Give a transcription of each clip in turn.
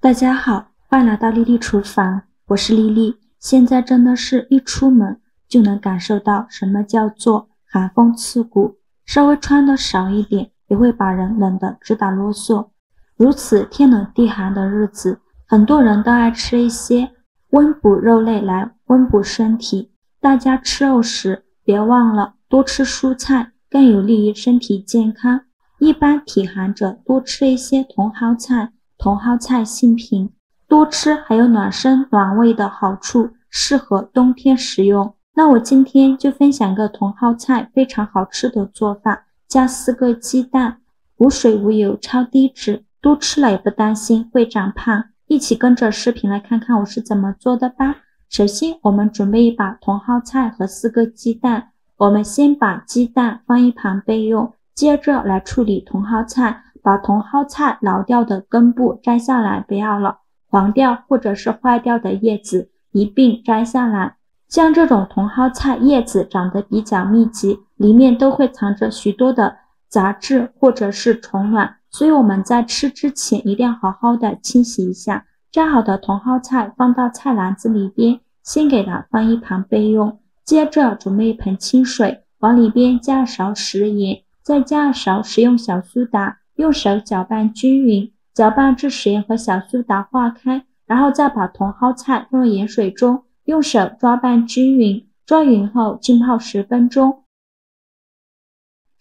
大家好，欢迎来到丽丽厨房，我是丽丽。现在真的是一出门就能感受到什么叫做寒风刺骨，稍微穿的少一点也会把人冷得直打啰嗦。如此天冷地寒的日子，很多人都爱吃一些温补肉类来温补身体。大家吃肉时别忘了多吃蔬菜，更有利于身体健康。一般体寒者多吃一些茼蒿菜，茼蒿菜性平，多吃还有暖身暖胃的好处，适合冬天食用。那我今天就分享个茼蒿菜非常好吃的做法，加4个鸡蛋，无水无油，超低脂，多吃了也不担心会长胖。一起跟着视频来看看我是怎么做的吧。首先我们准备一把茼蒿菜和4个鸡蛋，我们先把鸡蛋放一旁备用，接着来处理茼蒿菜，把茼蒿菜老掉的根部摘下来不要了，黄掉或者是坏掉的叶子一并摘下来。像这种茼蒿菜叶子长得比较密集，里面都会藏着许多的杂质或者是虫卵，所以我们在吃之前一定要好好的清洗一下。摘好的茼蒿菜放到菜篮子里边，先给它放一旁备用。接着准备一盆清水，往里边加勺食盐，再加勺食用小苏打，用手搅拌均匀，搅拌至食盐和小苏打化开，然后再把茼蒿菜放入盐水中，用手抓拌均匀，抓匀后浸泡10分钟。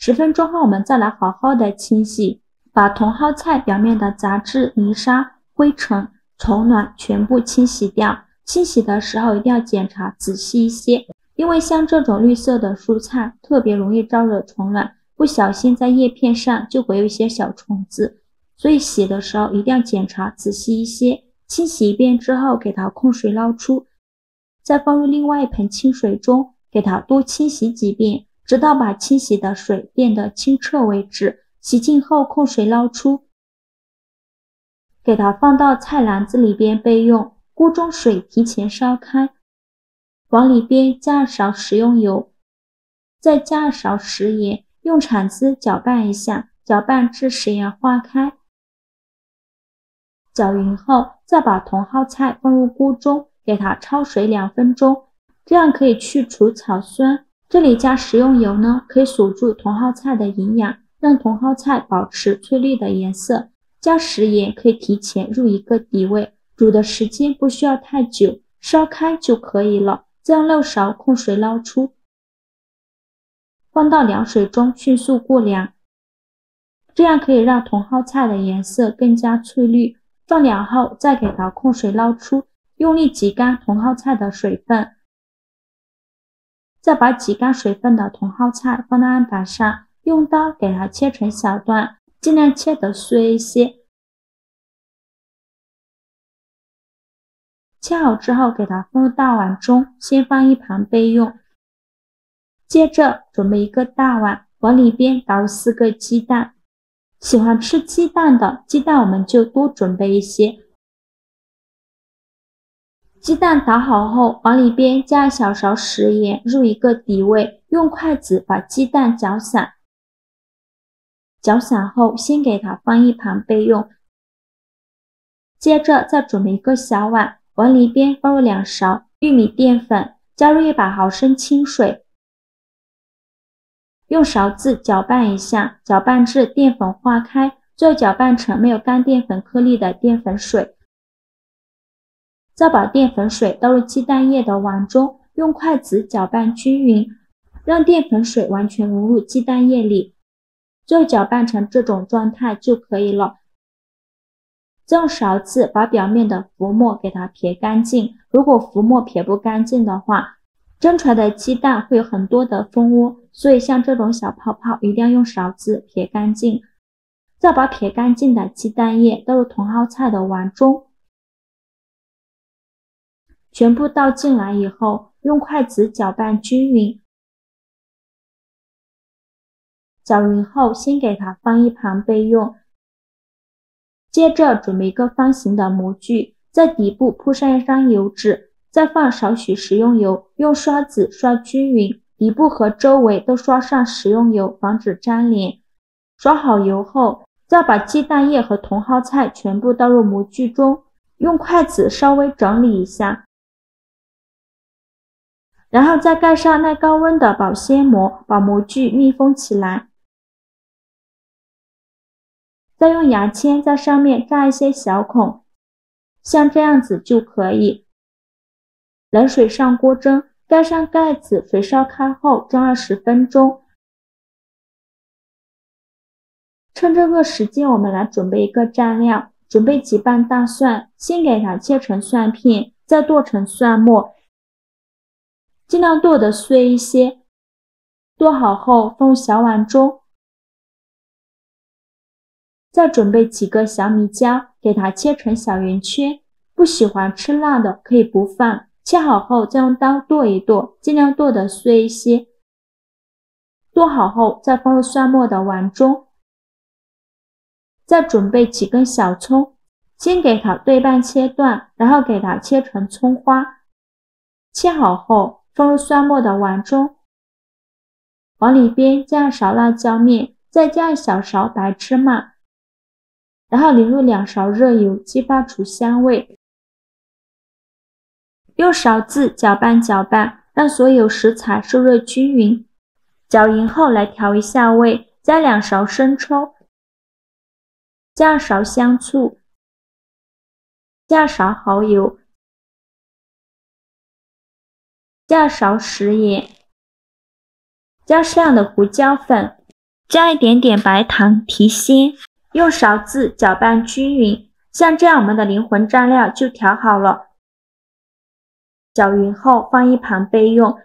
10分钟后我们再来好好的清洗，把茼蒿菜表面的杂质、泥沙、灰尘、虫卵全部清洗掉。清洗的时候一定要检查仔细一些，因为像这种绿色的蔬菜特别容易招惹虫卵，不小心在叶片上就会有一些小虫子，所以洗的时候一定要检查仔细一些。清洗一遍之后给它控水捞出，再放入另外一盆清水中，给它多清洗几遍，直到把清洗的水变得清澈为止。洗净后控水捞出，给它放到菜篮子里边备用。锅中水提前烧开，往里边加2勺食用油，再加2勺食盐，用铲子搅拌一下，搅拌至食盐化开。搅匀后，再把茼蒿菜放入锅中，给它焯水2分钟，这样可以去除草酸。这里加食用油呢，可以锁住茼蒿菜的营养，让茼蒿菜保持翠绿的颜色。加食盐可以提前入一个底味，煮的时间不需要太久，烧开就可以了。再用漏勺控水捞出，放到凉水中迅速过凉，这样可以让茼蒿菜的颜色更加翠绿。放凉后再给它控水捞出，用力挤干茼蒿菜的水分，再把挤干水分的茼蒿菜放到案板上，用刀给它切成小段，尽量切得碎一些。切好之后给它放入大碗中，先放一旁备用。接着准备一个大碗，往里边打入4个鸡蛋。喜欢吃鸡蛋的，鸡蛋我们就多准备一些。鸡蛋打好后，往里边加1小勺食盐，入一个底味，用筷子把鸡蛋搅散。搅散后先给它放一旁备用。接着再准备一个小碗，往里边放入2勺玉米淀粉，加入100毫升清水，用勺子搅拌一下，搅拌至淀粉化开，最后搅拌成没有干淀粉颗粒的淀粉水。再把淀粉水倒入鸡蛋液的碗中，用筷子搅拌均匀，让淀粉水完全融入鸡蛋液里，最后搅拌成这种状态就可以了。再用勺子把表面的浮沫给它撇干净，如果浮沫撇不干净的话，蒸出来的鸡蛋会有很多的蜂窝，所以像这种小泡泡一定要用勺子撇干净。再把撇干净的鸡蛋液倒入茼蒿菜的碗中，全部倒进来以后，用筷子搅拌均匀。搅匀后先给它放一旁备用。接着准备一个方形的模具，在底部铺上一张油纸，再放少许食用油，用刷子刷均匀，底部和周围都刷上食用油，防止粘连。刷好油后，再把鸡蛋液和茼蒿菜全部倒入模具中，用筷子稍微整理一下，然后再盖上耐高温的保鲜膜，把模具密封起来。再用牙签在上面扎一些小孔，像这样子就可以。冷水上锅蒸，盖上盖子，水烧开后蒸20分钟。趁这个时间，我们来准备一个蘸料。准备几瓣大蒜，先给它切成蒜片，再剁成蒜末，尽量剁得碎一些。剁好后放入小碗中。再准备几个小米椒，给它切成小圆圈。不喜欢吃辣的可以不放。切好后再用刀剁一剁，尽量剁得碎一些。剁好后再放入蒜末的碗中。再准备几根小葱，先给它对半切断，然后给它切成葱花。切好后放入蒜末的碗中，往里边加勺辣椒面，再加1小勺白芝麻，然后淋入2勺热油，激发出香味。用勺子搅拌搅拌，让所有食材受热均匀。搅匀后来调一下味，加2勺生抽，加2勺香醋，加2勺蚝油，加2勺食盐，加适量的胡椒粉，加一点点白糖提鲜。用勺子搅拌均匀，像这样我们的灵魂蘸料就调好了。搅匀后放一旁备用。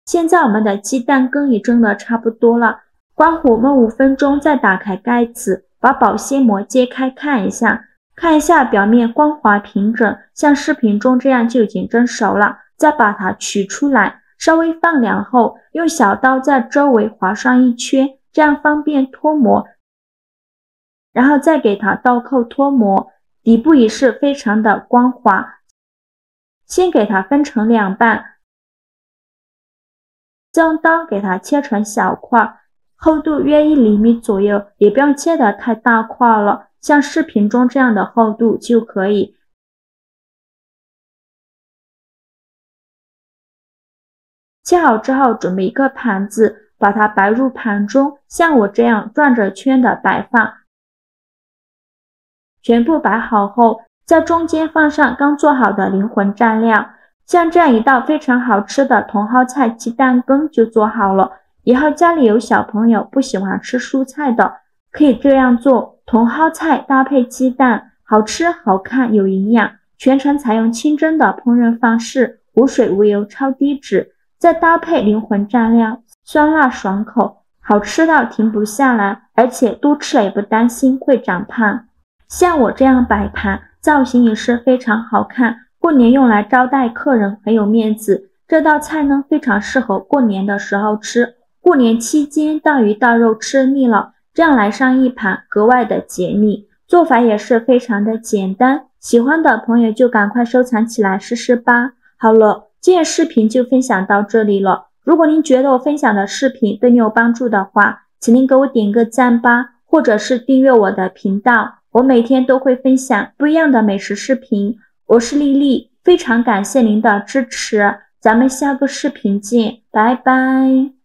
现在我们的鸡蛋羹也蒸得差不多了，关火焖5分钟，再打开盖子，把保鲜膜揭开看一下表面光滑平整，像视频中这样就已经蒸熟了。再把它取出来，稍微放凉后，用小刀在周围划上一圈，这样方便脱模。然后再给它倒扣脱模，底部也是非常的光滑。先给它分成2半，再用刀给它切成小块，厚度约1厘米左右，也不用切得太大块了，像视频中这样的厚度就可以。切好之后，准备一个盘子，把它摆入盘中，像我这样转着圈的摆放。全部摆好后，在中间放上刚做好的灵魂蘸料，像这样一道非常好吃的茼蒿菜鸡蛋羹就做好了。以后家里有小朋友不喜欢吃蔬菜的，可以这样做，茼蒿菜搭配鸡蛋，好吃好看有营养。全程采用清蒸的烹饪方式，无水无油超低脂，再搭配灵魂蘸料，酸辣爽口，好吃到停不下来，而且多吃了也不担心会长胖。像我这样摆盘，造型也是非常好看，过年用来招待客人很有面子。这道菜呢，非常适合过年的时候吃。过年期间大鱼大肉吃腻了，这样来上一盘格外的解腻。做法也是非常的简单，喜欢的朋友就赶快收藏起来试试吧。好了，今天视频就分享到这里了。如果您觉得我分享的视频对你有帮助的话，请您给我点个赞吧，或者是订阅我的频道。我每天都会分享不一样的美食视频，我是丽丽，非常感谢您的支持，咱们下个视频见，拜拜。